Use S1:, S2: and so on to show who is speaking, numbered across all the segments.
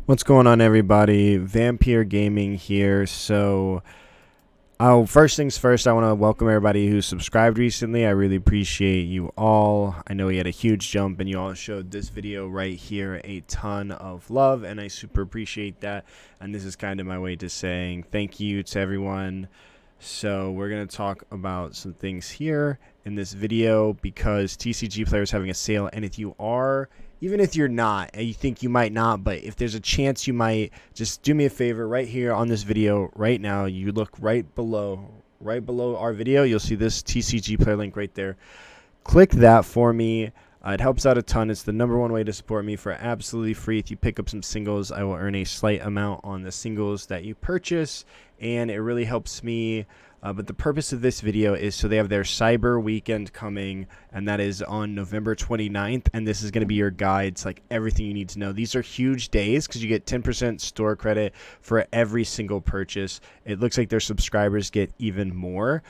S1: What's going on, everybody? Vampyr Gaming here. So, first things first, I want to welcome everybody who subscribed recently. I really appreciate you all. I know we had a huge jump, and you all showed this video right here a ton of love, and I super appreciate that. And this is kind of my way to saying thank you to everyone. So we're going to talk about some things here in this video because TCGPlayer is having a sale, and if you are, even if you're not, and you think you might not, but if there's a chance you might, just do me a favor right here on this video right now. You look right below our video. You'll see this TCGPlayer link right there. Click that for me. It helps out a ton. It's the #1 way to support me for absolutely free. If you pick up some singles, I will earn a slight amount on the singles that you purchase, and it really helps me. But the purpose of this video is so they have their cyber weekend coming, and that is on November 29th, and this is going to be your guide to like everything you need to know. These are huge days because you get 10% store credit for every single purchase. It looks like their subscribers get even more,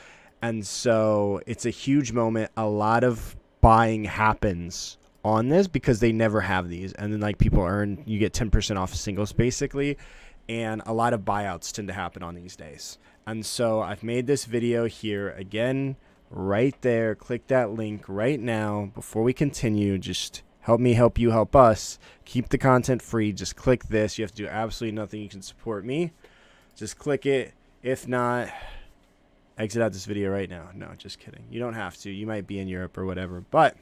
S1: and so it's a huge moment. A lot of buying happens on this because they never have these, and then like people you get 10% off singles basically, and a lot of buyouts tend to happen on these days. And so I've made this video here again right there. Click that link right now. Before we continue, just help me help you help us keep the content free. Just click this. You have to do absolutely nothing. You can support me, just click it. If not, exit out this video right now. No, just kidding. You don't have to. You might be in Europe or whatever, but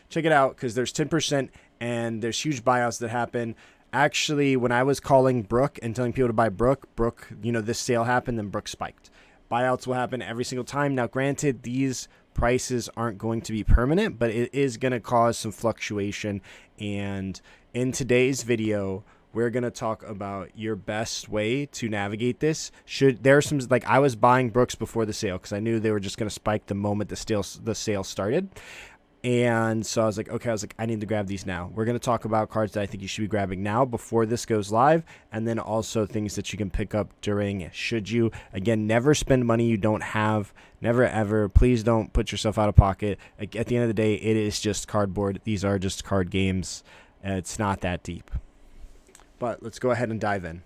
S1: check it out because there's 10% and there's huge buyouts that happen. Actually, when I was calling Brook and telling people to buy Brook, this sale happened, then Brook spiked. Buyouts will happen every single time. Now, granted, these prices aren't going to be permanent, but it is going to cause some fluctuation. And in today's video, we're going to talk about your best way to navigate this. I was buying Brooks before the sale because I knew they were just going to spike the moment the sale started. And so I was like, okay, I need to grab these now. We're going to talk about cards that I think you should be grabbing now before this goes live, and then also things that you can pick up during should you. Again, never spend money you don't have. Never, ever. Please don't put yourself out of pocket. At the end of the day, it is just cardboard. These are just card games. It's not that deep. But let's go ahead and dive in.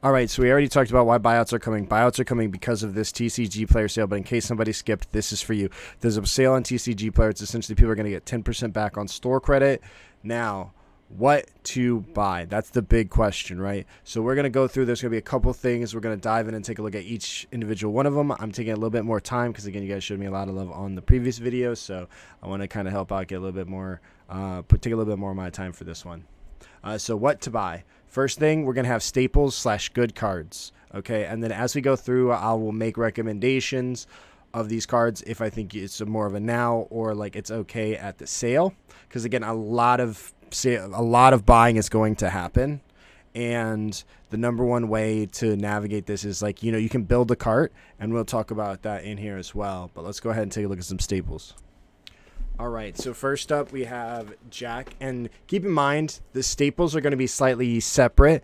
S1: All right, so we already talked about why buyouts are coming. Buyouts are coming because of this TCGPlayer sale, but in case somebody skipped, this is for you. There's a sale on TCGPlayer. It's essentially people are going to get 10% back on store credit. Now, what to buy? That's the big question, right? So we're going to go through. There's going to be a couple things. We're going to dive in and take a look at each individual one of them. I'm taking a little bit more time because, again, you guys showed me a lot of love on the previous video, so I want to kind of help out, get a little bit more, take a little bit more of my time for this one. So what to buy? First thing, we're going to have staples/good cards. Okay, and then as we go through, I will make recommendations of these cards if I think it's more of a now or like it's okay at the sale. Because again, a lot of buying is going to happen. And the #1 way to navigate this is you can build a cart, and we'll talk about that in here as well. But let's go ahead and take a look at some staples. All right, so first up we have Jack, and keep in mind the staples are going to be slightly separate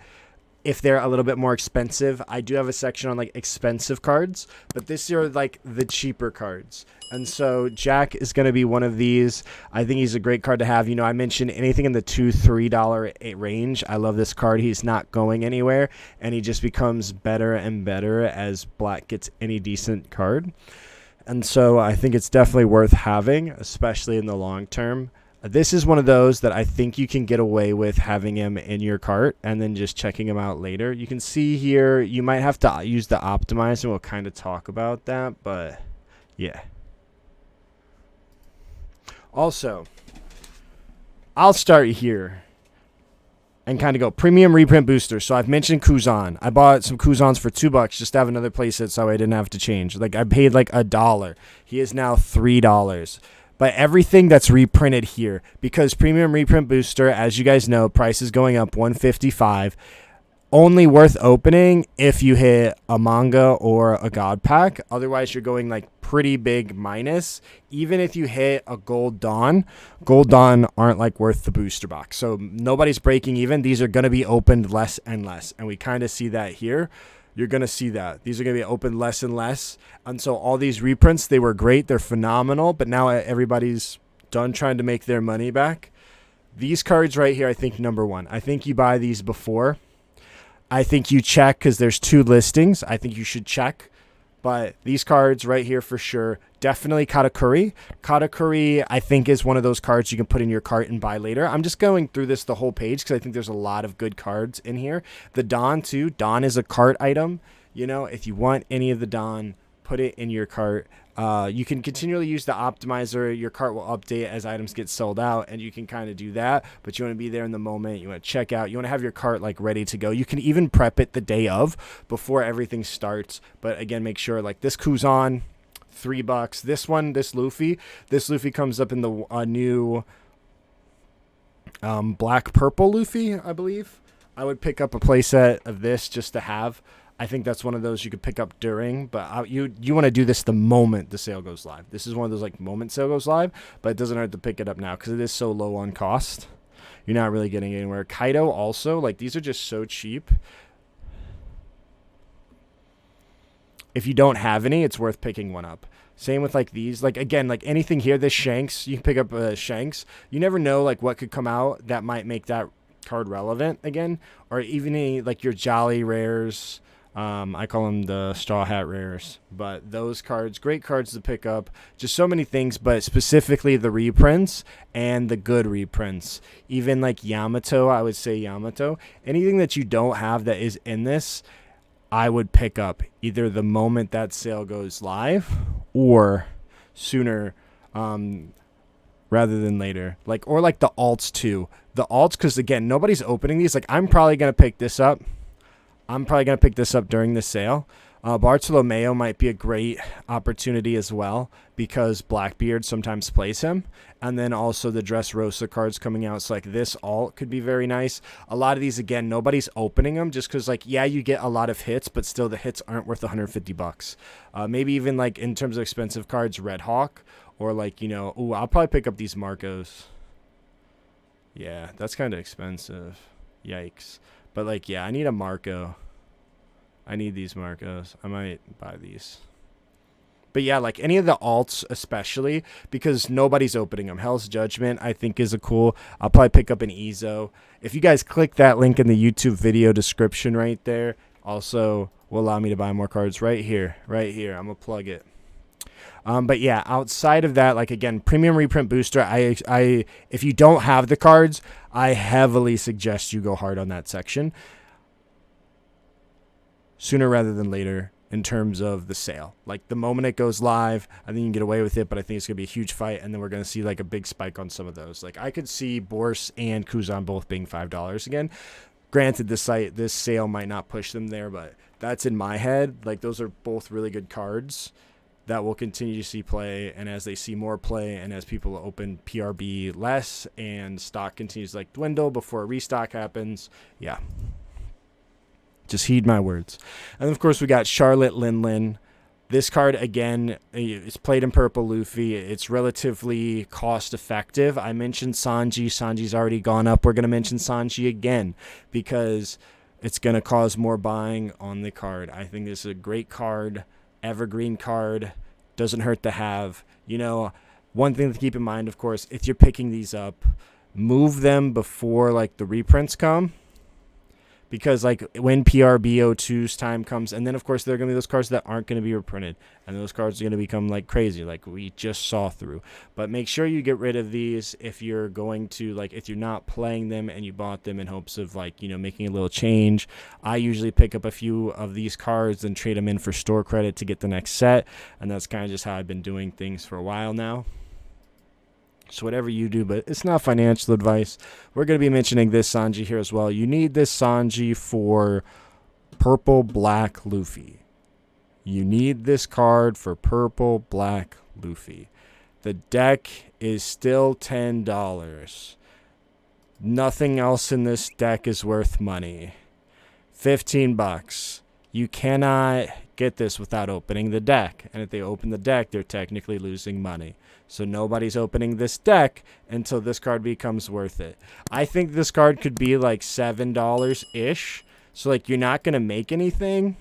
S1: if they're a little bit more expensive. I do have a section on expensive cards, but these are the cheaper cards. And so Jack is going to be one of these. I think he's a great card to have. I mentioned anything in the $2-3 range. I love this card. He's not going anywhere, and he just becomes better and better as Black gets any decent card. And so I think it's definitely worth having, especially in the long term. This is one of those that I think you can get away with having him in your cart and then just checking him out later. You can see here, you might have to use the optimize, and we'll kind of talk about that, but yeah. Also, I'll start here and kind of go premium reprint booster. So I've mentioned Kuzan. I bought some Kuzans for $2 just to have another playset so I didn't have to change. I paid $1. He is now $3. But everything that's reprinted here, because premium reprint booster, as you guys know, price is going up $155. Only worth opening if you hit a manga or a god pack. Otherwise, you're going pretty big minus. Even if you hit a gold dawn aren't worth the booster box. So nobody's breaking even. These are going to be opened less and less. And we kind of see that here. You're going to see that. These are going to be opened less and less. And so all these reprints, they were great. They're phenomenal. But now everybody's done trying to make their money back. These cards right here, I think number one. I think you buy these before. I think you check because there's 2 listings. I think you should check. But these cards right here for sure. Definitely Katakuri. Katakuri, I think, is one of those cards you can put in your cart and buy later. I'm just going through this the whole page because I think there's a lot of good cards in here. The Dawn, too. Dawn is a cart item. You know, if you want any of the Dawn, put it in your cart. You can continually use the optimizer. Your cart will update as items get sold out, and you can kind of do that. But you want to be there in the moment. You want to check out. You want to have your cart like ready to go. You can even prep it the day of before everything starts. But again, make sure like this Kuzan, $3. This one, this Luffy comes up in the new black purple Luffy, I believe. I would pick up a playset of this just to have. I think that's one of those you could pick up during, but you want to do this the moment the sale goes live. This is one of those like moment sale goes live, but it doesn't hurt to pick it up now because it is so low on cost. You're not really getting anywhere. Kaido also, like these are just so cheap. If you don't have any, it's worth picking one up. Same with like these, like again, like anything here, this Shanks, you can pick up Shanks. You never know like what could come out that might make that card relevant again, or even like your Jolly rares. I call them the Straw Hat rares, but those cards, great cards to pick up. Just so many things, but specifically the reprints and the good reprints. Even like Yamato, I would say Yamato. Anything that you don't have that is in this, I would pick up either the moment that sale goes live or sooner rather than later. Like, or like the alts too. The alts, because again, nobody's opening these. Like, I'm probably going to pick this up. During the sale. Bartolomeo might be a great opportunity as well because Blackbeard sometimes plays him. And then also the Dressrosa cards coming out. So like this alt could be very nice. A lot of these, again, nobody's opening them just because like, yeah, you get a lot of hits, but still the hits aren't worth $150. Maybe even like in terms of expensive cards, Red Hawk or like, you know, ooh, I'll probably pick up these Marcos. Yeah, that's kind of expensive. Yikes. But like, yeah, I need a Marco. I need these Marcos. I might buy these. But yeah, like any of the alts especially because nobody's opening them. Hell's Judgment I think is a cool. I'll probably pick up an Ezo. If you guys click that link in the YouTube video description right there, also will allow me to buy more cards right here. Right here. I'm going to plug it. But yeah, outside of that, like again, premium reprint booster, if you don't have the cards, I heavily suggest you go hard on that section sooner rather than later in terms of the sale. Like the moment it goes live, I think you can get away with it, but I think it's going to be a huge fight, and then we're going to see like a big spike on some of those. Like I could see Bourse and Kuzan both being $5 again. Granted, this sale might not push them there, but that's in my head. Like those are both really good cards that will continue to see play, and as they see more play and as people open PRB less and stock continues to like dwindle before a restock happens, yeah, just heed my words. And of course we got Charlotte Linlin. This card again is played in purple Luffy. It's relatively cost effective. I mentioned Sanji. Sanji's already gone up. We're going to mention Sanji again because it's going to cause more buying on the card. I think this is a great card. Evergreen card, doesn't hurt to have. You know, one thing to keep in mind, of course, if you're picking these up, move them before like the reprints come, because like when PRB02's time comes, and then of course there are going to be those cards that aren't going to be reprinted, and those cards are going to become like crazy, like we just saw through. But make sure you get rid of these if you're going to, like, if you're not playing them and you bought them in hopes of like, you know, making a little change. I usually pick up a few of these cards and trade them in for store credit to get the next set, and that's kind of just how I've been doing things for a while now. So whatever you do, but it's not financial advice. We're going to be mentioning this Sanji here as well. You need this Sanji for purple black Luffy. You need this card for purple black Luffy. The deck is still $10. Nothing else in this deck is worth money. $15. You cannot get this without opening the deck. And if they open the deck, they're technically losing money. So nobody's opening this deck until this card becomes worth it. I think this card could be like $7-ish. So like you're not going to make anything.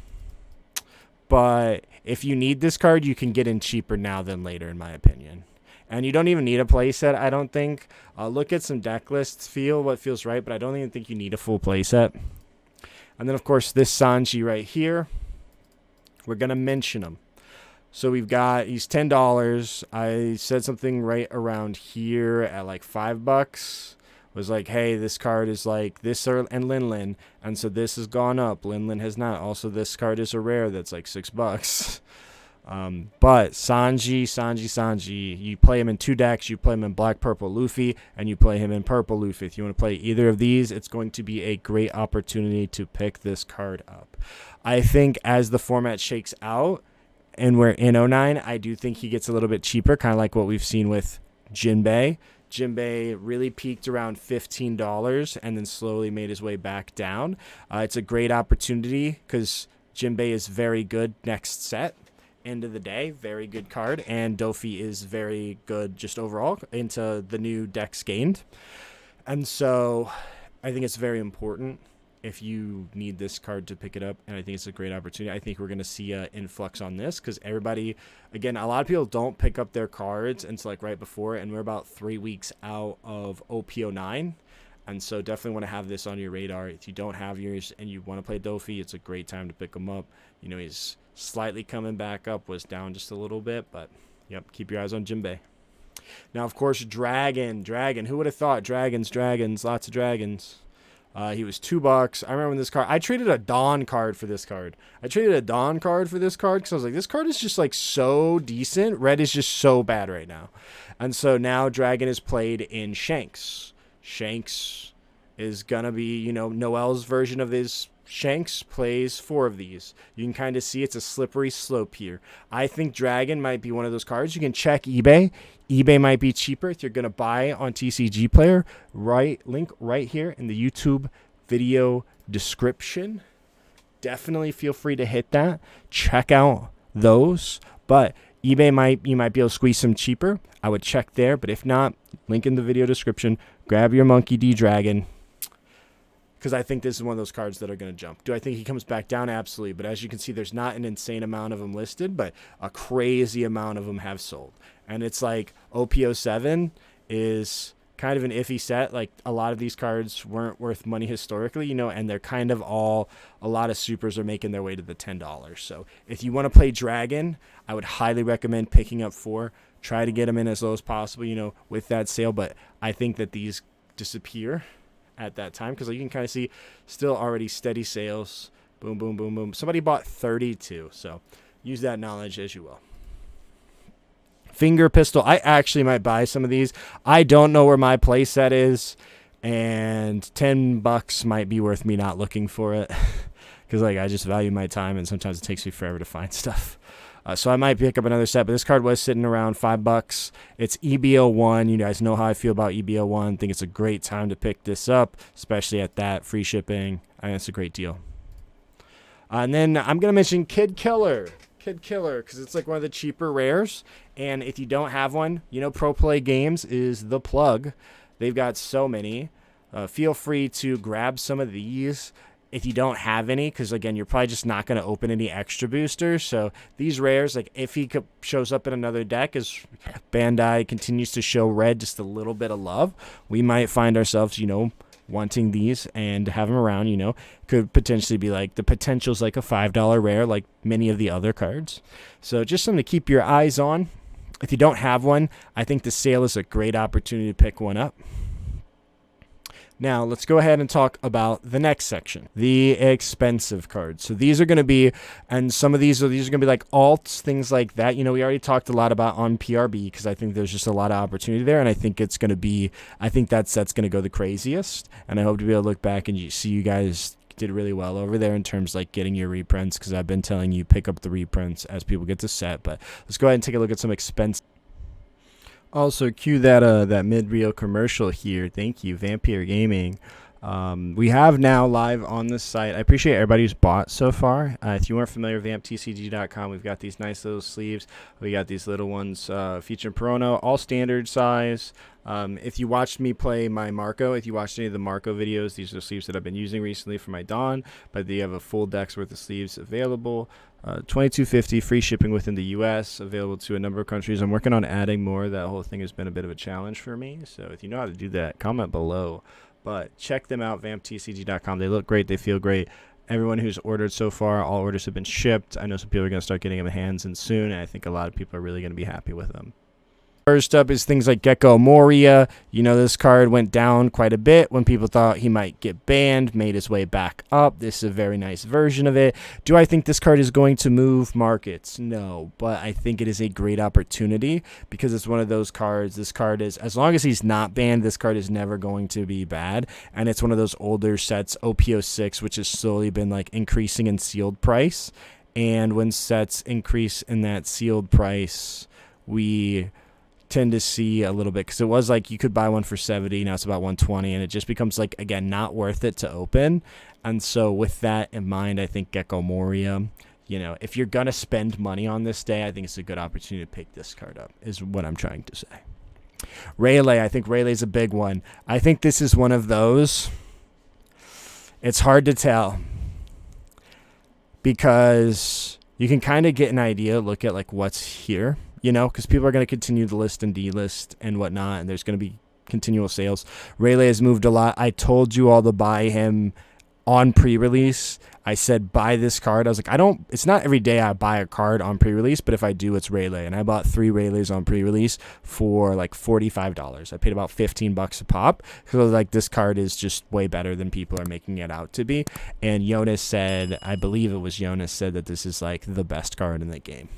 S1: But if you need this card, you can get in cheaper now than later, in my opinion. And you don't even need a playset, I don't think. Look at some deck lists, feel what feels right, but I don't even think you need a full playset. And then, of course, this Sanji right here, we're going to mention him. So we've got, he's $10. I said something right around here at like $5. Was like, hey, this card is like this and Lin, and so this has gone up. Lin has not. Also, this card is a rare that's like $6. But Sanji, you play him in 2 decks. You play him in black, purple Luffy, and you play him in purple Luffy. If you want to play either of these, it's going to be a great opportunity to pick this card up. I think as the format shakes out, and we're in 09, I do think he gets a little bit cheaper, kind of like what we've seen with Jinbei. Jinbei really peaked around $15 and then slowly made his way back down. It's a great opportunity because Jinbei is very good next set. End of the day, very good card. And Dofi is very good just overall into the new decks gained. And so I think it's very important if you need this card to pick it up, and I think it's a great opportunity. I think we're going to see an influx on this because everybody, again, a lot of people don't pick up their cards until like right before, and we're about 3 weeks out of OP09, and so definitely want to have this on your radar. If you don't have yours and you want to play Dofi, it's a great time to pick him up. You know, he's slightly coming back up, was down just a little bit, but yep, keep your eyes on Jinbei. Now, of course, Dragon. Who would have thought? Dragons, lots of dragons. He was $2. I remember when this card, I traded a Dawn card for this card. Because I was like, this card is just like so decent. Red is just so bad right now. And so now Dragon is played in Shanks. Shanks is going to be, you know, Noel's version of his Shanks plays 4 of these. You can kind of see it's a slippery slope here. I think Dragon might be one of those cards. You can check eBay. eBay might be cheaper if you're going to buy on TCGPlayer. Link right here in the YouTube video description. Definitely feel free to hit that. Check out those. But eBay you might be able to squeeze some cheaper. I would check there. But if not, link in the video description. Grab your Monkey D Dragon. Because I think this is one of those cards that are going to jump. Do I think he comes back down? Absolutely. But as you can see, there's not an insane amount of them listed, but a crazy amount of them have sold. And it's like OP07 is kind of an iffy set. Like a lot of these cards weren't worth money historically, you know, and they're kind of all, a lot of supers are making their way to the $10. So if you want to play Dragon, I would highly recommend picking up 4. Try to get them in as low as possible, you know, with that sale. But I think that these disappear at that time because you can kind of see still already steady sales. Boom, boom, boom, boom. Somebody bought 32, so use that knowledge as you will. Finger Pistol. I actually might buy some of these. I don't know where my play set is, and $10 might be worth me not looking for it because like I just value my time, and sometimes it takes me forever to find stuff. So I might pick up another set, but this card was sitting around $5. It's EB01. You guys know how I feel about EB01. I think it's a great time to pick this up, especially at that free shipping. I think it's a great deal. And then I'm going to mention Kid Killer, because it's like one of the cheaper rares. And if you don't have one, you know, Pro Play Games is the plug. They've got so many. Feel free to grab some of these if you don't have any, because again, you're probably just not going to open any extra boosters. So these rares, like if he shows up in another deck, as Bandai continues to show Red just a little bit of love, we might find ourselves, you know, wanting these and have them around. You know, could potentially be like the potential's like a $5 rare, like many of the other cards. So just something to keep your eyes on. If you don't have one, I think the sale is a great opportunity to pick one up. Now, let's go ahead and talk about the next section, the expensive cards. So these are going to be, and some of these are going to be like alts, things like that. You know, we already talked a lot about on PRB because I think there's just a lot of opportunity there, and I think it's going to be, I think that set's going to go the craziest, and I hope to be able to look back and see you guys did really well over there in terms of like getting your reprints, because I've been telling you pick up the reprints as people get to set. But let's go ahead and take a look at some expense. Also, cue that that mid-reel commercial here. Thank you, Vampyr Gaming. We have now live on the site. I appreciate everybody who's bought so far. If you weren't familiar with vamptcg.com, we've got these nice little sleeves. We got these little ones featuring Perono, all standard size. If you watched me play my Marco, if you watched any of the Marco videos, these are sleeves that I've been using recently for my Dawn, but they have a full deck's worth of sleeves available. $22.50 free shipping within the US, available to a number of countries. I'm working on adding more. That whole thing has been a bit of a challenge for me, so if you know how to do that, comment below. But check them out, vamptcg.com. They look great. They feel great. Everyone who's ordered so far, all orders have been shipped. I know some people are going to start getting them in hands in soon, and I think a lot of people are really going to be happy with them. First up is things like Gecko Moria. You know, this card went down quite a bit when people thought he might get banned, made his way back up. This is a very nice version of it. Do I think this card is going to move markets? No, but I think it is a great opportunity because it's one of those cards. This card is, as long as he's not banned, this card is never going to be bad. And it's one of those older sets, OP06, which has slowly been like increasing in sealed price. And when sets increase in that sealed price, we tend to see a little bit, because it was like you could buy one for 70, now it's about 120, and it just becomes like, again, not worth it to open. And so with that in mind, I think Gecko Moria, you know, if you're gonna spend money on this day, I think it's a good opportunity to pick this card up, is what I'm trying to say. Rayleigh, I think Rayleigh's a big one. I think this is one of those, it's hard to tell because you can kind of get an idea, look at like what's here, you know, because people are going to continue to list and delist and whatnot, and there's going to be continual sales. Rayleigh has moved a lot. I told you all to buy him on pre-release. I said, buy this card. I was like, it's not every day I buy a card on pre-release, but if I do, it's Rayleigh. And I bought 3 Rayleighs on pre-release for like $45. I paid about $15 a pop because I was like, this card is just way better than people are making it out to be. And Jonas said, I believe it was Jonas said that this is like the best card in the game.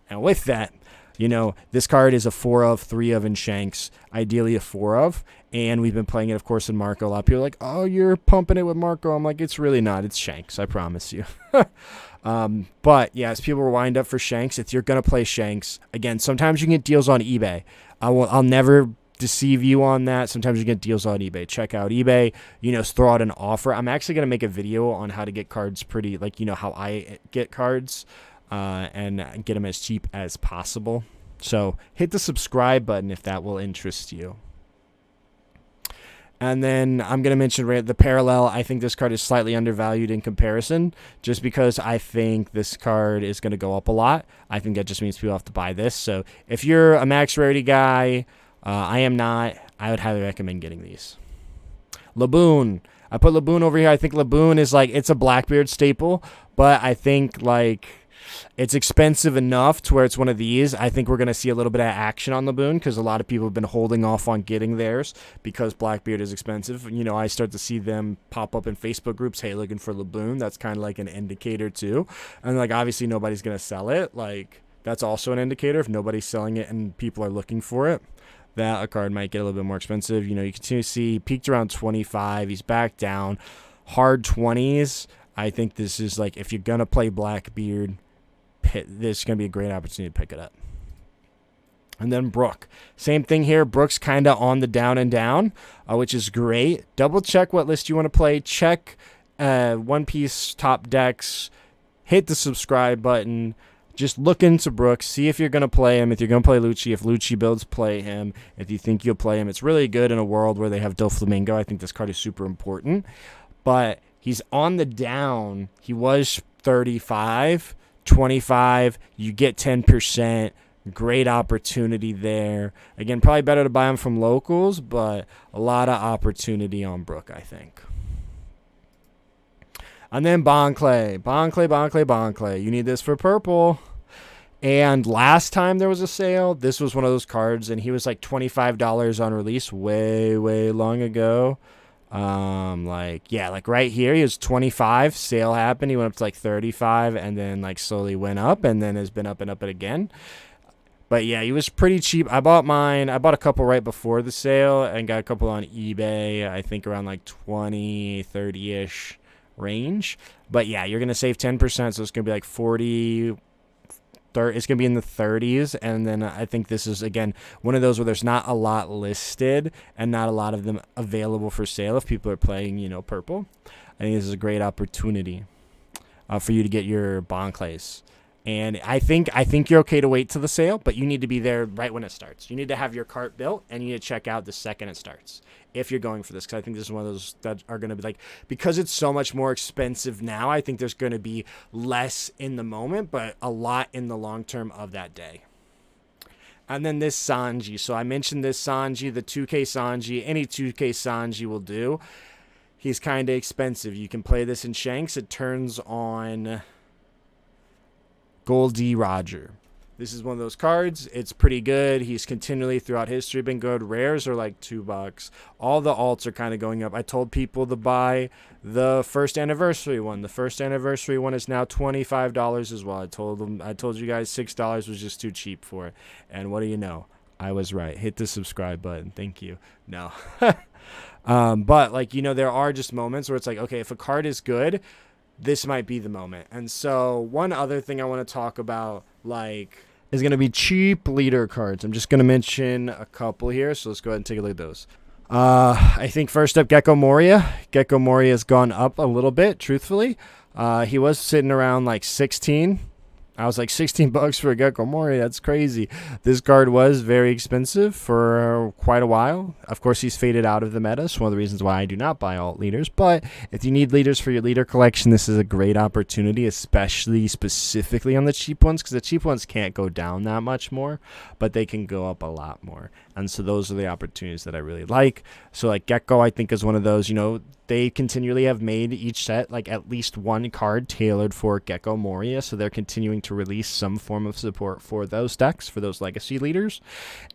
S1: And with that, you know, this card is a 4 of, 3 of in Shanks, ideally a 4 of, and we've been playing it, of course, in Marco. A lot of people are like, oh, you're pumping it with Marco. I'm like, it's really not. It's Shanks, I promise you. But, yes, people were lined up for Shanks. If you're going to play Shanks, again, sometimes you can get deals on eBay. I'll never deceive you on that. Sometimes you get deals on eBay. Check out eBay, you know, throw out an offer. I'm actually going to make a video on how to get cards pretty, like, you know, how I get cards. And get them as cheap as possible. So hit the subscribe button if that will interest you. And then I'm going to mention the Parallel. I think this card is slightly undervalued in comparison just because I think this card is going to go up a lot. I think that just means people have to buy this. So if you're a max rarity guy, I am not. I would highly recommend getting these. Laboon. I put Laboon over here. I think Laboon is like, it's a Blackbeard staple, but I think like it's expensive enough to where it's one of these. I think we're going to see a little bit of action on Laboon because a lot of people have been holding off on getting theirs because Blackbeard is expensive. You know, I start to see them pop up in Facebook groups, hey, looking for Laboon. That's kind of like an indicator too. And like, obviously nobody's going to sell it. Like, that's also an indicator. If nobody's selling it and people are looking for it, that a card might get a little bit more expensive. You know, you continue to see peaked around 25. He's back down. Hard 20s. I think this is like, if you're going to play Blackbeard, this is going to be a great opportunity to pick it up. And then Brook. Same thing here. Brook's kind of on the down and down, which is great. Double check what list you want to play. Check One Piece top decks. Hit the subscribe button. Just look into Brook. See if you're going to play him. If you're going to play Lucci. If Lucci builds, play him. If you think you'll play him. It's really good in a world where they have Doflamingo. I think this card is super important. But he's on the down. He was 35. 25, you get 10%. Great opportunity there. Again, probably better to buy them from locals, but a lot of opportunity on Brook, I think. And then Bonclay. Bonclay. You need this for purple. And last time there was a sale, this was one of those cards, and he was like $25 on release way long ago. Like right here, he was 25, sale happened, he went up to like 35, and then like slowly went up, and then has been up and up again. But yeah, he was pretty cheap. I bought mine. I bought a couple right before the sale and got a couple on eBay, I think around like 20, 30-ish range. But yeah, you're going to save 10%, so it's going to be like 40, it's going to be in the 30s. And then I think this is, again, one of those where there's not a lot listed and not a lot of them available for sale if people are playing, you know, purple. I think this is a great opportunity for you to get your Bonclays. And I think you're okay to wait till the sale, but you need to be there right when it starts. You need to have your cart built, and you need to check out the second it starts if you're going for this, because I think this is one of those that are going to be like, because it's so much more expensive now, I think there's going to be less in the moment, but a lot in the long term of that day. And then this Sanji. So I mentioned this Sanji, the 2K Sanji. Any 2K Sanji will do. He's kind of expensive. You can play this in Shanks. It turns on Goldie Roger. This is one of those cards. It's pretty good. He's continually throughout history been good. Rares are like $2. All the alts are kind of going up. I told people to buy the first anniversary one. The first anniversary one is now $25 as well. I told you guys $6 was just too cheap for it. And what do you know? I was right. Hit the subscribe button. Thank you. No. But like, you know, there are just moments where it's like, okay, if a card is good, this might be the moment. And so one other thing I want to talk about, like, is going to be cheap leader cards. I'm just going to mention a couple here, so let's go ahead and take a look at those. I think first up, Gecko Moria. Gecko Moria has gone up a little bit, truthfully. He was sitting around like 16. I was like, $16 for a Gecko Moria. That's crazy. This card was very expensive for quite a while. Of course, he's faded out of the meta. So one of the reasons why I do not buy alt leaders. But if you need leaders for your leader collection, this is a great opportunity, especially specifically on the cheap ones, because the cheap ones can't go down that much more, but they can go up a lot more. And so those are the opportunities that I really like. So like Gecko, I think, is one of those, you know, they continually have made each set like at least one card tailored for Gecko Moria. So they're continuing to release some form of support for those decks, for those legacy leaders.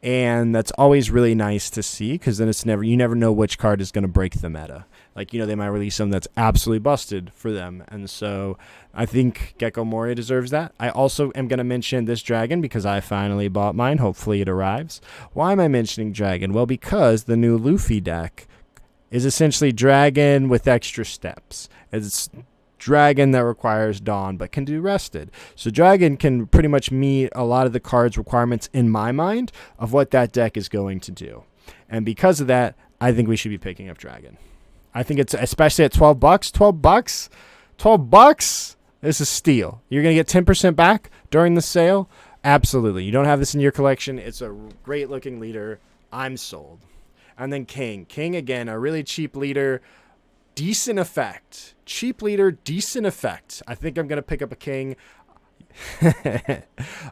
S1: And that's always really nice to see, because then you never know which card is going to break the meta. Like, you know, they might release something that's absolutely busted for them. And so I think Gecko Moria deserves that. I also am going to mention this dragon because I finally bought mine. Hopefully it arrives. Why am I mentioning dragon? Well, because the new Luffy deck is essentially dragon with extra steps. It's dragon that requires dawn but can do rested. So dragon can pretty much meet a lot of the card's requirements in my mind of what that deck is going to do. And because of that, I think we should be picking up dragon. I think it's, especially at $12, $12 is a steal. You're going to get 10% back during the sale. Absolutely. You don't have this in your collection. It's a great looking leader. I'm sold. And then King. King, again, a really cheap leader. Decent effect. Cheap leader, decent effect. I think I'm going to pick up a King. I think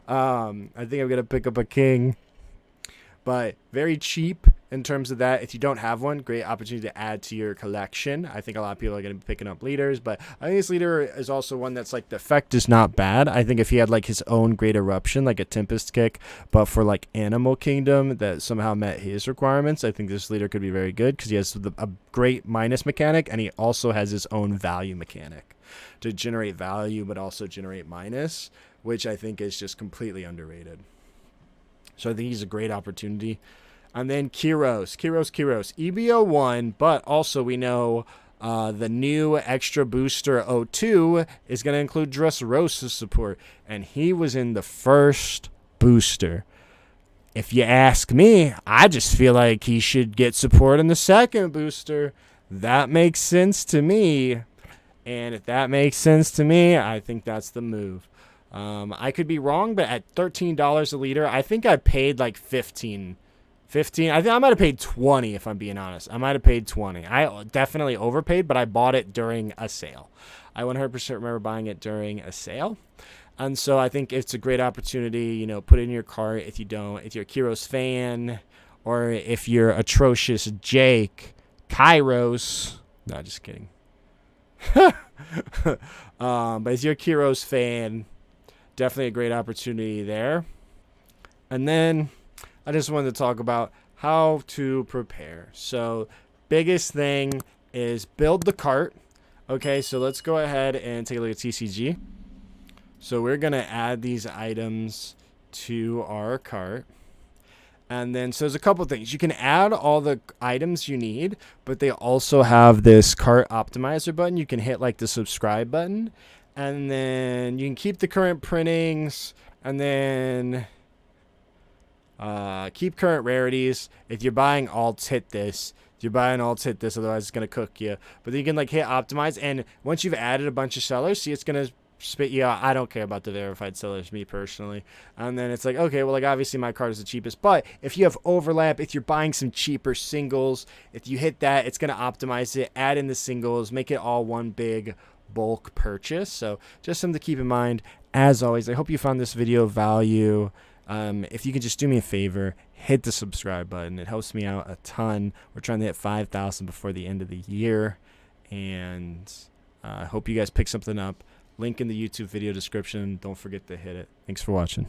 S1: I'm going to pick up a King. But very cheap in terms of that. If you don't have one, great opportunity to add to your collection. I think a lot of people are going to be picking up leaders, but I think this leader is also one that's like, the effect is not bad. I think if he had like his own great eruption, like a Tempest kick, but for like Animal Kingdom that somehow met his requirements, I think this leader could be very good because he has a great minus mechanic, and he also has his own value mechanic to generate value, but also generate minus, which I think is just completely underrated. So I think he's a great opportunity. And then Kyros. EB01, but also we know the new extra booster 02 is going to include Dressrosa support. And he was in the first booster. If you ask me, I just feel like he should get support in the second booster. That makes sense to me. And if that makes sense to me, I think that's the move. I could be wrong, but at $13 a liter, I think I paid like 15. I think I might have paid 20 if I'm being honest. I might have paid 20. I definitely overpaid, but I bought it during a sale. I 100% remember buying it during a sale. And so I think it's a great opportunity, you know, put it in your cart if you're a Kyros fan, or if you're atrocious Jake, Kairos. No, just kidding. But if you're a Kyros fan, definitely a great opportunity there. And then I just wanted to talk about how to prepare. So biggest thing is build the cart. Okay, so let's go ahead and take a look at TCG. So we're going to add these items to our cart. And then, so there's a couple things. You can add all the items you need, but they also have this cart optimizer button. You can hit like the subscribe button. And then you can keep the current printings, And then keep current rarities. If you're buying alts, hit this. If you're buying alts, hit this. Otherwise, it's going to cook you. But then you can like hit optimize. And once you've added a bunch of sellers, see, it's going to spit you out. I don't care about the verified sellers, me personally. And then it's like, okay, well, like obviously my card is the cheapest. But if you have overlap, if you're buying some cheaper singles, if you hit that, it's going to optimize it, add in the singles, make it all one big bulk purchase. So just something to keep in mind. As always, I hope you found this video of value. If you could just do me a favor, hit the subscribe button. It helps me out a ton. We're trying to hit 5,000 before the end of the year. And I hope you guys pick something up. Link in the YouTube video description. Don't forget to hit it. Thanks for watching.